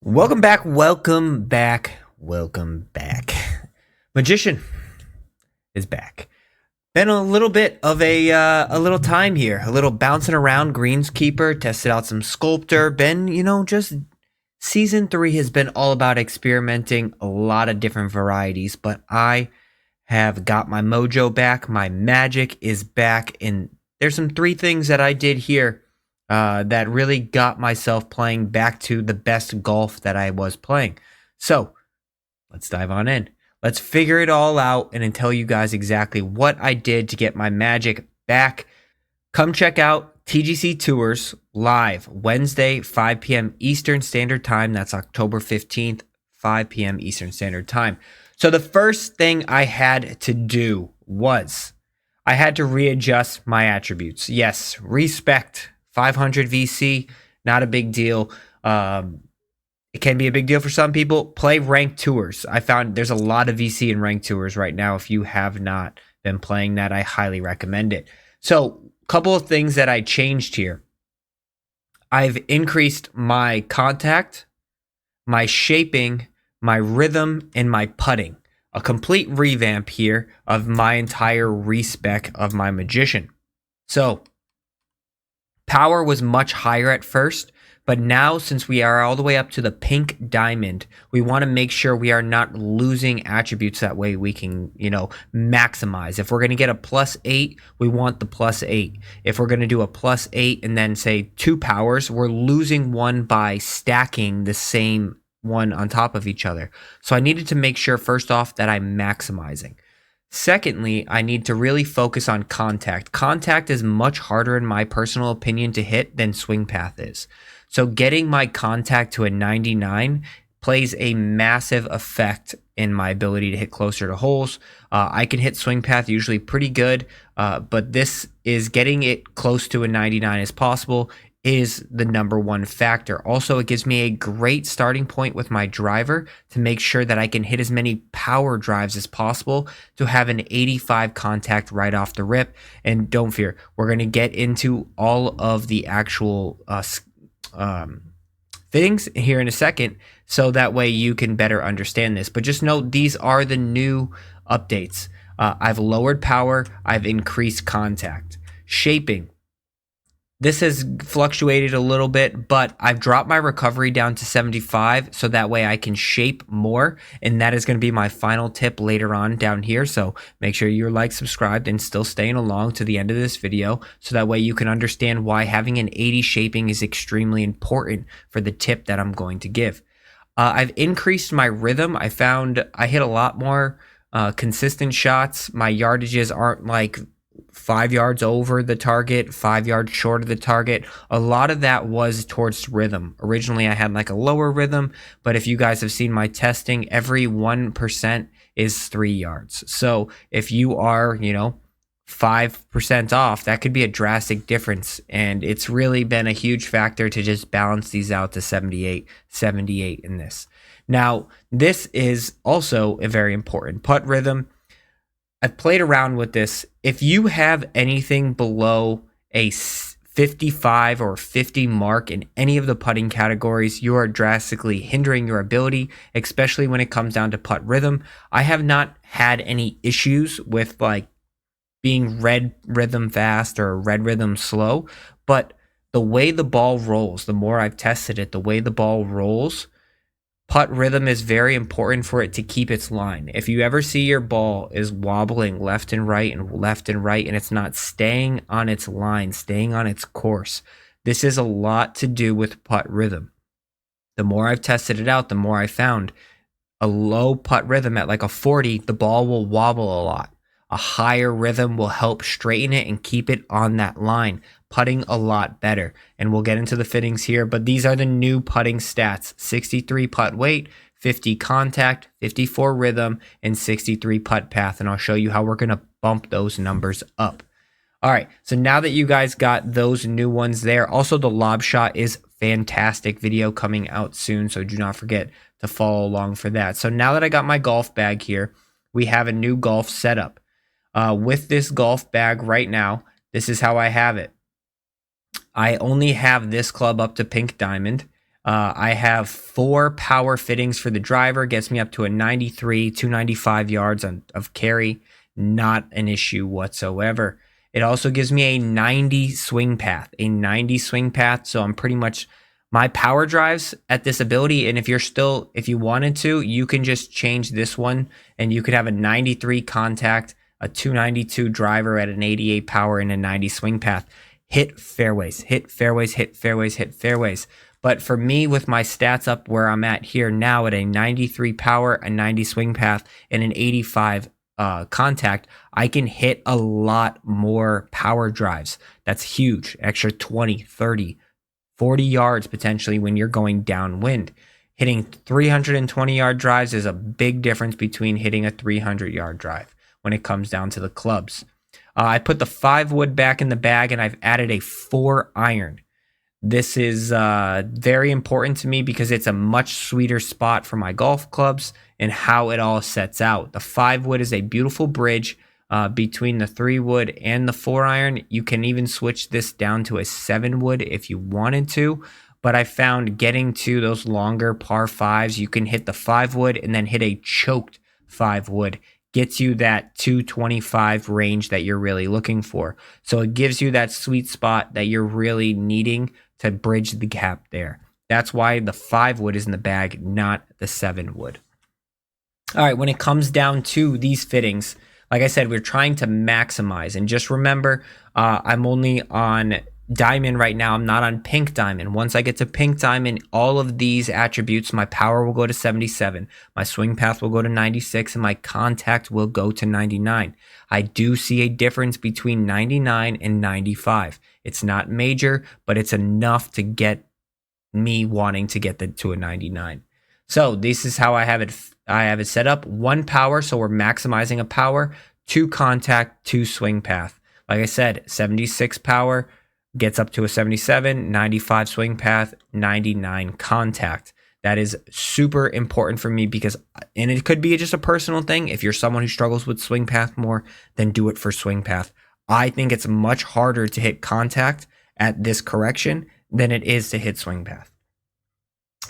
Welcome back, welcome back, welcome back. Magician is back. Been a little bit of a little time here, a little bouncing around Greenskeeper, tested out some Sculptor. Been, just season 3 has been all about experimenting a lot of different varieties, but I have got my mojo back, my magic is back, and there's some 3 things that I did here that really got myself playing back to the best golf that I was playing. So let's dive on in. Let's figure it all out and tell you guys exactly what I did to get my magic back. Come check out TGC Tours live Wednesday, 5 p.m. Eastern Standard Time. That's October 15th, 5 p.m. Eastern Standard Time. So the first thing I had to do was I had to readjust my attributes. Yes, Respec. 500 VC, not a big deal. It can be a big deal for some people. Play ranked tours. I found there's a lot of VC in ranked tours right now. If you have not been playing that, I highly recommend it. So, a couple of things that I changed here. I've increased my contact, my shaping, my rhythm, and my putting. A complete revamp here of my entire respec of my Magician. So, power was much higher at first, but now since we are all the way up to the pink diamond, we want to make sure we are not losing attributes. That way we can, maximize. If we're going to get a +8, we want the +8. If we're going to do a +8 and then say 2 powers, we're losing one by stacking the same one on top of each other. So I needed to make sure first off that I'm maximizing. Secondly, I need to really focus on contact. Contact is much harder, in my personal opinion, to hit than swing path is. So getting my contact to a 99 plays a massive effect in my ability to hit closer to holes. I can hit swing path usually pretty good, but this is getting it close to a 99 as possible is the number one factor. Also, it gives me a great starting point with my driver to make sure that I can hit as many power drives as possible to have an 85 contact right off the rip. And don't fear, we're going to get into all of the actual things here in a second, so that way you can better understand this. But just know these are the new updates. I've lowered power, I've increased contact. Shaping. This has fluctuated a little bit, but I've dropped my recovery down to 75 so that way I can shape more, and that is going to be my final tip later on down here. So make sure you're subscribed, and still staying along to the end of this video so that way you can understand why having an 80 shaping is extremely important for the tip that I'm going to give. I've increased my rhythm. I found I hit a lot more consistent shots. My yardages aren't 5 yards over the target, 5 yards short of the target. A lot of that was towards rhythm. Originally, I had a lower rhythm, but if you guys have seen my testing, every 1% is 3 yards. So if you are, 5% off, that could be a drastic difference. And it's really been a huge factor to just balance these out to 78 in this. Now, this is also a very important putt rhythm. I've played around with this. If you have anything below a 55 or 50 mark in any of the putting categories, you are drastically hindering your ability, especially when it comes down to putt rhythm. I have not had any issues with being red rhythm fast or red rhythm slow, but the way the ball rolls, the more I've tested it, the way the ball rolls, putt rhythm is very important for it to keep its line. If you ever see your ball is wobbling left and right and it's not staying on its line, staying on its course, this is a lot to do with putt rhythm. The more I've tested it out, the more I found a low putt rhythm at a 40, the ball will wobble a lot. A higher rhythm will help straighten it and keep it on that line, putting a lot better. And we'll get into the fittings here, but these are the new putting stats: 63 putt weight, 50 contact, 54 rhythm, and 63 putt path. And I'll show you how we're going to bump those numbers up. All right, so now that you guys got those new ones there, also the lob shot is fantastic. Video coming out soon, so do not forget to follow along for that. So now that I got my golf bag here, we have a new golf setup. With this golf bag right now, this is how I have it. I only have this club up to pink diamond. I have 4 power fittings for the driver, gets me up to a 93, 295 yards of carry. Not an issue whatsoever. It also gives me a 90 swing path, So I'm pretty much my power drives at this ability. And if you wanted to, you can just change this one and you could have a 93 contact, a 292 driver at an 88 power and a 90 swing path. Hit fairways, hit fairways, hit fairways, hit fairways. But for me, with my stats up where I'm at here now at a 93 power, a 90 swing path, and an 85 contact, I can hit a lot more power drives. That's huge. Extra 20, 30, 40 yards potentially when you're going downwind. Hitting 320-yard drives is a big difference between hitting a 300-yard drive when it comes down to the clubs. I put the 5 wood back in the bag and I've added a 4 iron. This is very important to me because it's a much sweeter spot for my golf clubs and how it all sets out. The 5 wood is a beautiful bridge between the 3 wood and the 4 iron. You can even switch this down to a 7 wood if you wanted to. But I found getting to those longer par 5s, you can hit the 5 wood and then hit a choked 5 wood. Gets you that 225 range that you're really looking for. So it gives you that sweet spot that you're really needing to bridge the gap there. That's why the 5 wood is in the bag, not the 7 wood. All right, when it comes down to these fittings, like I said, we're trying to maximize. And just remember, I'm only on diamond right now. I'm not on pink diamond. Once I get to pink diamond, all of these attributes, my power will go to 77, my swing path will go to 96, and my contact will go to 99. I do see a difference between 99 and 95. It's not major, but it's enough to get me wanting to get to a 99. So this is how I have it set up. 1 power, so we're maximizing a power. 2 contact, 2 swing path. Like I said, 76 power gets up to a 77, 95 swing path, 99 contact. That is super important for me because, and it could be just a personal thing. If you're someone who struggles with swing path more, then do it for swing path. I think it's much harder to hit contact at this correction than it is to hit swing path.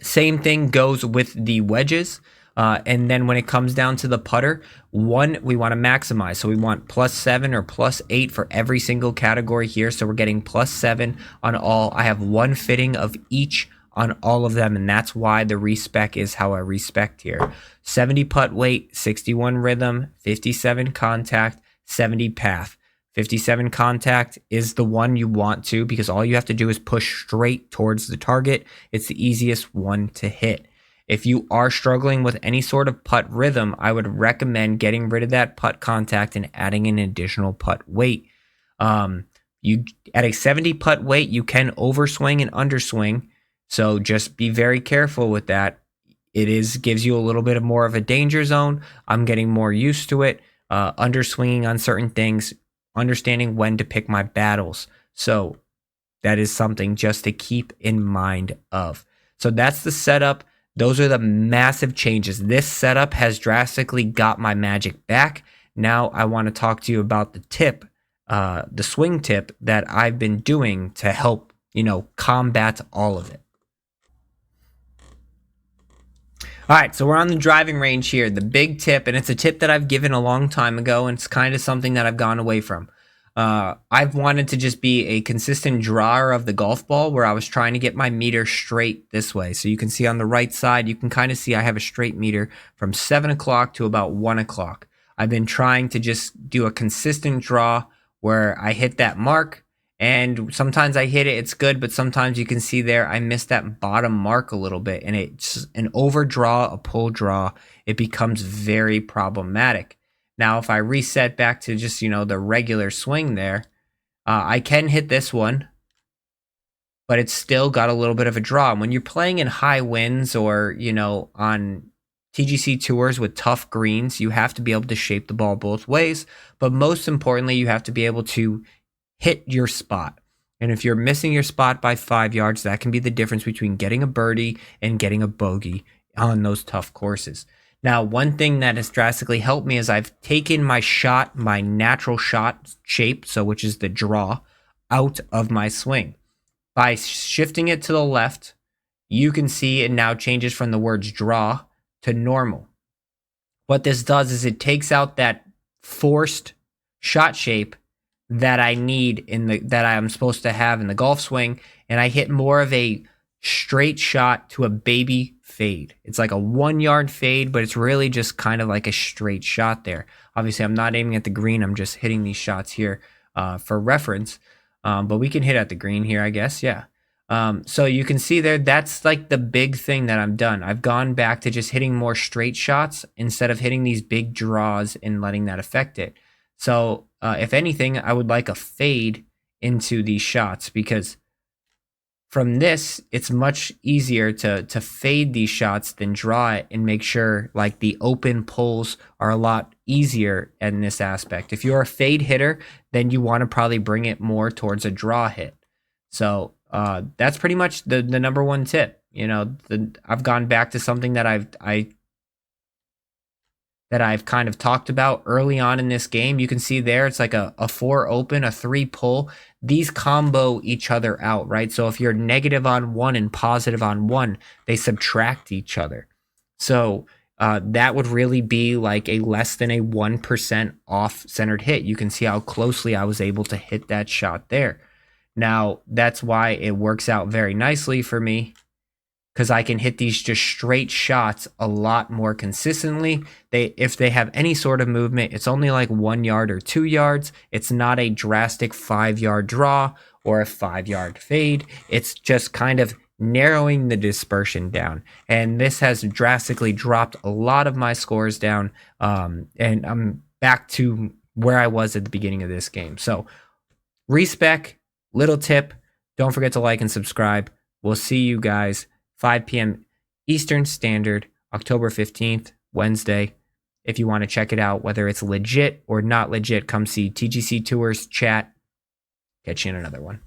Same thing goes with the wedges. And then when it comes down to the putter, we want to maximize. So we want +7 or +8 for every single category here. So we're getting +7 on all. I have 1 fitting of each on all of them. And that's why the respec is how I respect here. 70 putt weight, 61 rhythm, 57 contact, 70 path. 57 contact is the one you want to, because all you have to do is push straight towards the target. It's the easiest one to hit. If you are struggling with any sort of putt rhythm, I would recommend getting rid of that putt contact and adding an additional putt weight. You at a 70 putt weight, you can overswing and underswing. So just be very careful with that. It gives you a little bit of more of a danger zone. I'm getting more used to it. Underswinging on certain things, understanding when to pick my battles. So that is something just to keep in mind of. So that's the setup. Those are the massive changes. This setup has drastically got my magic back. Now I want to talk to you about the tip, the swing tip that I've been doing to help, combat all of it. All right, so we're on the driving range here. The big tip, and it's a tip that I've given a long time ago, and it's kind of something that I've gone away from. I've wanted to just be a consistent drawer of the golf ball, where I was trying to get my meter straight this way. So you can see on the right side, you can kind of see I have a straight meter from 7 o'clock to about 1 o'clock. I've been trying to just do a consistent draw where I hit that mark, and sometimes I hit it, it's good, but sometimes you can see there I missed that bottom mark a little bit, and it's an overdraw, a pull draw, it becomes very problematic. Now, if I reset back to just, the regular swing there, I can hit this one, but it's still got a little bit of a draw. And when you're playing in high winds or, on TGC tours with tough greens, you have to be able to shape the ball both ways. But most importantly, you have to be able to hit your spot. And if you're missing your spot by 5 yards, that can be the difference between getting a birdie and getting a bogey on those tough courses. Now, one thing that has drastically helped me is I've taken my shot, my natural shot shape, which is the draw, out of my swing. By shifting it to the left, you can see it now changes from the words draw to normal. What this does is it takes out that forced shot shape that I need that I'm supposed to have in the golf swing, and I hit more of a straight shot to a baby fade. It's like a 1 yard fade, but it's really just kind of like a straight shot there. Obviously, I'm not aiming at the green. I'm just hitting these shots here for reference. But we can hit at the green here, I guess. Yeah. So you can see there, that's like the big thing that I'm done. I've gone back to just hitting more straight shots instead of hitting these big draws and letting that affect it. So if anything, I would like a fade into these shots, because from this, it's much easier to fade these shots than draw it, and make sure like the open pulls are a lot easier in this aspect. If you're a fade hitter, then you want to probably bring it more towards a draw hit. So that's pretty much the number one tip. You know, I've gone back to something that I've kind of talked about early on in this game. You can see there, it's like a 4 open, a 3 pull. These combo each other out, right? So if you're negative on one and positive on one, they subtract each other. So that would really be like a less than a 1% off-centered hit. You can see how closely I was able to hit that shot there. Now, that's why it works out very nicely for me, because I can hit these just straight shots a lot more consistently. If they have any sort of movement, it's only like 1 yard or 2 yards. It's not a drastic 5 yard draw or a 5 yard fade. It's just kind of narrowing the dispersion down. And this has drastically dropped a lot of my scores down. And I'm back to where I was at the beginning of this game. So Respec, little tip, don't forget to like and subscribe. We'll see you guys 5 p.m. Eastern Standard, October 15th, Wednesday. If you want to check it out, whether it's legit or not legit, come see TGC Tours chat. Catch you in another one.